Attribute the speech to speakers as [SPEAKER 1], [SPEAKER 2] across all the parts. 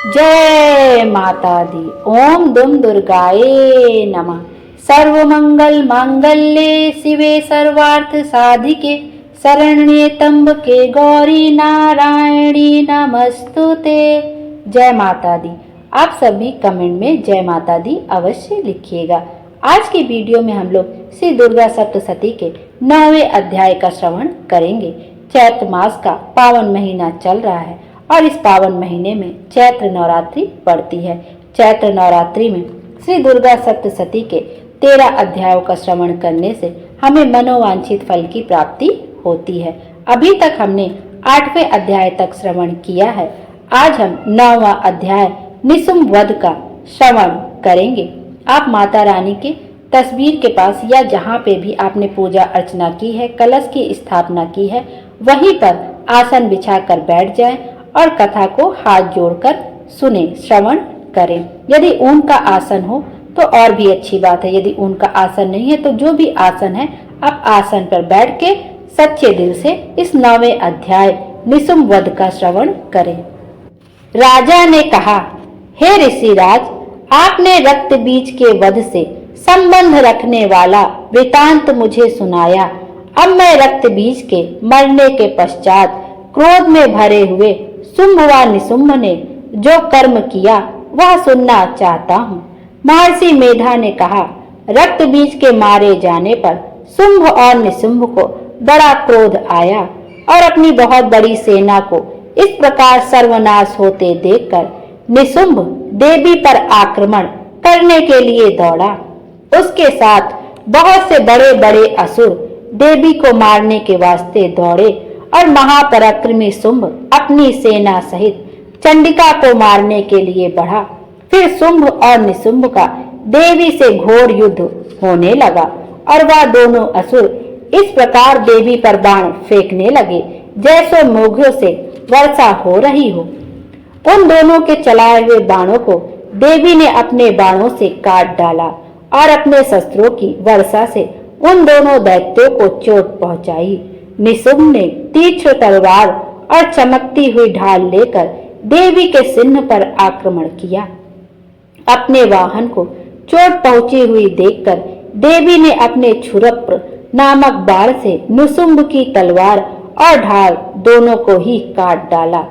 [SPEAKER 1] जय माता दी। ओम दुम दुर्गाए नमः। सर्वमंगल मांगल्ये शिवे सर्वार्थ साधिके शरण्ये त्र्यंबके गौरी नारायणी नमस्तुते। जय माता दी। आप सभी कमेंट में जय माता दी अवश्य लिखिएगा। आज की वीडियो में हम लोग श्री दुर्गा सप्तशती के 9वें अध्याय का श्रवण करेंगे। चैत्र मास का पावन महीना चल रहा है और इस पावन महीने में चैत्र नवरात्रि पड़ती है। चैत्र नवरात्रि में श्री दुर्गा सप्तशती के 13 अध्यायों का श्रवण करने से हमें मनोवांछित फल की प्राप्ति होती है। अभी तक हमने 8वें अध्याय तक श्रवण किया है। आज हम 9वां अध्याय निशुंभ वध का श्रवण करेंगे। आप माता रानी के तस्वीर के पास या जहाँ पे भी आपने पूजा अर्चना की है, कलश की स्थापना की है, वहीं पर आसन बिछाकर बैठ जाएं और कथा को हाथ जोड़कर सुने, श्रवण करें। यदि ऊन का आसन हो तो और भी अच्छी बात है। यदि ऊन का आसन नहीं है तो जो भी आसन है आप आसन पर बैठ के सच्चे दिल से इस 9वें अध्याय निशुंभ वध का श्रवण करें। राजा ने कहा, हे ऋषिराज, आपने रक्त बीज के वध से संबंध रखने वाला वृतांत मुझे सुनाया। अब मैं रक्त बीज के मरने के पश्चात क्रोध में भरे हुए शुंभ व निशुंभ ने जो कर्म किया वह सुनना चाहता हूँ। महर्षि मेधा ने कहा, रक्त बीज के मारे जाने पर शुंभ और निशुंभ को बड़ा क्रोध आया और अपनी बहुत बड़ी सेना को इस प्रकार सर्वनाश होते देखकर निशुंभ देवी पर आक्रमण करने के लिए दौड़ा। उसके साथ बहुत से बड़े बड़े असुर देवी को मारने के वास्ते दौड़े और महापराक्रमी शुंभ अपनी सेना सहित चंडिका को मारने के लिए बढ़ा। फिर शुंभ और निशुंभ का देवी से घोर युद्ध होने लगा और वह दोनों असुर इस प्रकार देवी पर बाण फेंकने लगे जैसे मोघों से वर्षा हो रही हो। उन दोनों के चलाए हुए बाणों को देवी ने अपने बाणों से काट डाला और अपने शस्त्रों की वर्षा से उन दोनों दैत्यों को चोट पहुंचाई। निशुंभ ने तीक्ष्ण तलवार और चमकती हुई ढाल लेकर देवी के सिंह पर आक्रमण किया। अपने वाहन को चोट पहुंची हुई देखकर देवी ने अपने क्षुरप्र नामक बाण से निशुंभ की तलवार और ढाल दोनों को ही काट डाला।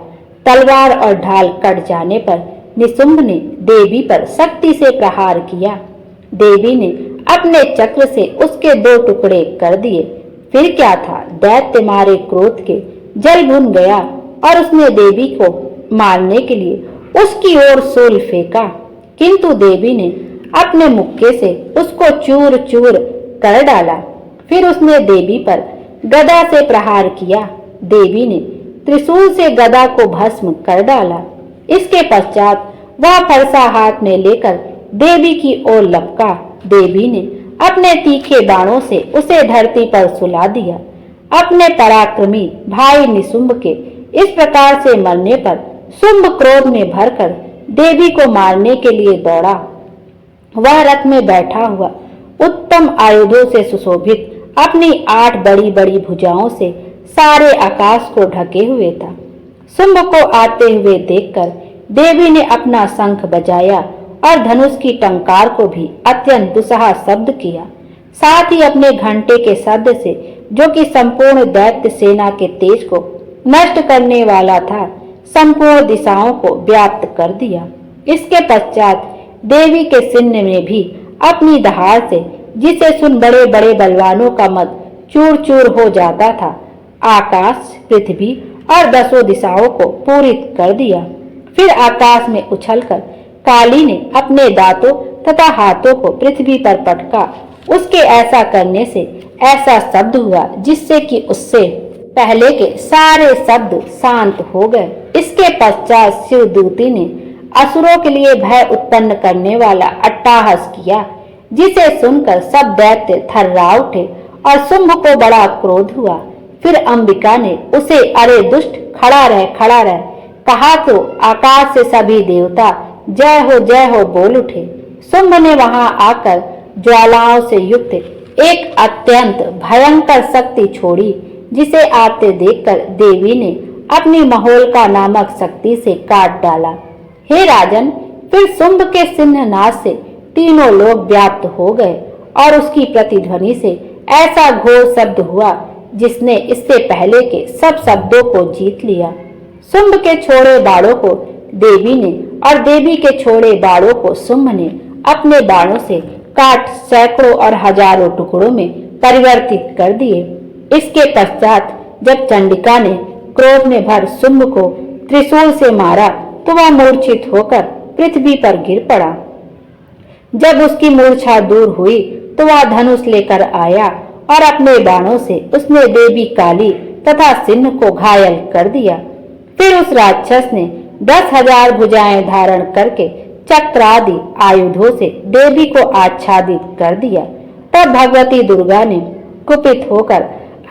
[SPEAKER 1] तलवार और ढाल कट जाने पर निशुंभ ने देवी पर शक्ति से प्रहार किया। देवी ने अपने चक्र से उसके 2 टुकड़े कर दिए। फिर क्या था, दैत्य मारे क्रोध के जल भुन गया और उसने देवी को मारने के लिए उसकी ओर शूल फेंका, किंतु देवी ने अपने मुक्के से उसको चूर चूर कर डाला। फिर उसने देवी पर गदा से प्रहार किया। देवी ने त्रिशूल से गदा को भस्म कर डाला। इसके पश्चात वह फरसा हाथ में लेकर देवी की ओर लपका। देवी ने अपने तीखे बाणों से उसे धरती पर सुला दिया। अपने पराक्रमी भाई निशुंभ के इस प्रकार से मरने पर शुंभ क्रोध में भरकर देवी को मारने के लिए दौड़ा। वह रथ में बैठा हुआ उत्तम आयुधों से सुशोभित अपनी 8 बड़ी बड़ी भुजाओं से सारे आकाश को ढके हुए था। शुंभ को आते हुए देखकर देवी ने अपना शंख बजाया और धनुष की टंकार को भी अत्यंत दुस्सह शब्द किया। साथ ही अपने घंटे के शब्द से, जो कि संपूर्ण दैत्य सेना के तेज को नष्ट करने वाला था, संपूर्ण दिशाओं को व्याप्त कर दिया। इसके पश्चात देवी के सिंह में भी अपनी दहाड़ से, जिसे सुन बड़े बड़े बलवानों का मत चूर चूर हो जाता था, आकाश, पृथ्वी और 10 दिशाओं को पूरित कर दिया। फिर आकाश में उछलकर काली ने अपने दांतों तथा हाथों को पृथ्वी पर पटका। उसके ऐसा करने से ऐसा शब्द हुआ जिससे कि उससे पहले के सारे शब्द शांत हो गए। इसके पश्चात शिवदूती ने असुरों के लिए भय उत्पन्न करने वाला अट्टहास किया, जिसे सुनकर सब दैत्य थर्रा उठे और शुंभ को बड़ा क्रोध हुआ। फिर अंबिका ने उसे, अरे दुष्ट, खड़ा रह कहा तो आकाश से सभी देवता जय हो बोल उठे। शुंभ ने वहां आकर ज्वालाओं से युक्त एक अत्यंत भयंकर शक्ति छोड़ी, जिसे आते देखकर देवी ने अपनी महोलका नामक शक्ति से काट डाला। हे राजन, फिर शुंभ के सिंहनाद से तीनों लोग व्याप्त हो गए और उसकी प्रतिध्वनि से ऐसा घोर शब्द हुआ जिसने इससे पहले के सब शब्दों को जीत लिया। शुंभ के छोड़े बाणों को देवी ने और देवी के छोड़े बाणों को शुंभ ने अपने बाणों से काट सैकड़ों और हजारों टुकड़ों में परिवर्तित कर दिए। इसके पश्चात जब चंडिका ने क्रोध में भर शुंभ को त्रिशूल से मारा तो वह मूर्छित होकर पृथ्वी पर गिर पड़ा। जब उसकी मूर्छा दूर हुई तो वह धनुष लेकर आया और अपने बाणों से उसने देवी काली तथा सिंह को घायल कर दिया। फिर उस राक्षस ने 10,000 भुजाएं धारण करके चक्र आदि आयुधों से देवी को आच्छादित कर दिया। तब भगवती दुर्गा ने कुपित होकर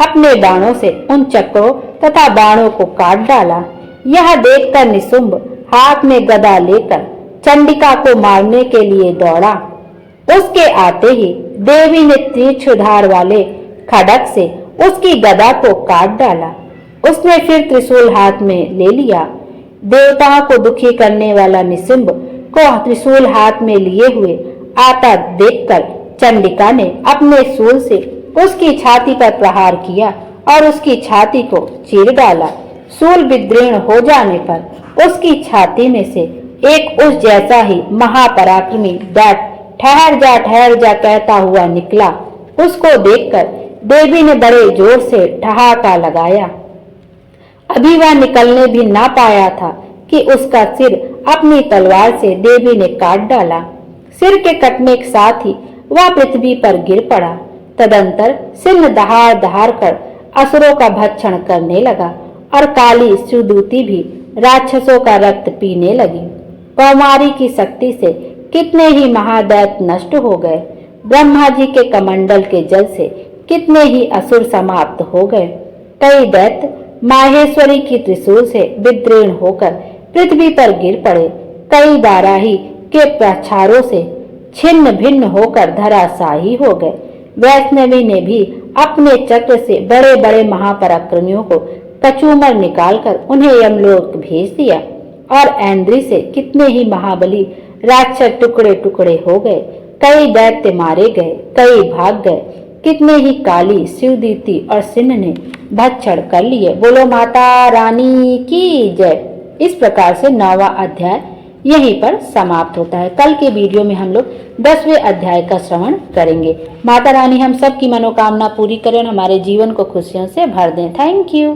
[SPEAKER 1] अपने बाणों से उन चक्रों तथा बाणों को काट डाला। यह देखकर निशुंभ हाथ में गदा लेकर चंडिका को मारने के लिए दौड़ा। उसके आते ही देवी ने तीक्ष्ण धार वाले खड्ग से उसकी गदा को काट डाला। उसने फिर त्रिशूल हाथ में ले लिया। देवताओं को दुखी करने वाला निशुंभ को त्रिशूल हाथ में लिए हुए आता देखकर चंडिका ने अपने शूल से उसकी छाती पर प्रहार किया और उसकी छाती को चीर डाला। शूल विदीर्ण हो जाने पर उसकी छाती में से एक उस जैसा ही महापराक्रमी दैत्य ठहर जा कहता हुआ निकला। उसको देखकर देवी ने बड़े जोर से ठहाका लगाया। अभी वह निकलने भी ना पाया था कि उसका सिर अपनी तलवार से देवी ने काट डाला। सिर के कटने के साथ ही वह पृथ्वी पर गिर पड़ा। तदंतर सिंह दहाड़ दहाड़ कर असुरों का भक्षण करने लगा और काली सुदूती भी राक्षसों का रक्त पीने लगी। कौमारी की शक्ति से कितने ही महादैत्य नष्ट हो गए। ब्रह्मा जी के कमंडल के जल से कितने ही असुर समाप्त हो गए। कई दैत्य माहेश्वरी की त्रिशूल से विदीर्ण होकर पृथ्वी पर गिर पड़े। कई बाराही के प्रहारों से छिन्न भिन्न होकर धराशायी हो गए। वैष्णवी ने भी अपने चक्र से बड़े बड़े महापराक्रमियों को कचूमर निकालकर उन्हें यमलोक भेज दिया और ऐन्द्री से कितने ही महाबली राक्षस टुकड़े टुकड़े हो गए। कई दैत्य मारे गए, कई भाग गए। कितने ही काली शिवदीति और सिंह ने भक्षण कर लिए। बोलो माता रानी की जय। इस प्रकार से 9वां अध्याय यहीं पर समाप्त होता है। कल के वीडियो में हम लोग 10वें अध्याय का श्रवण करेंगे। माता रानी हम सब की मनोकामना पूरी करें और हमारे जीवन को खुशियों से भर दें। Thank you.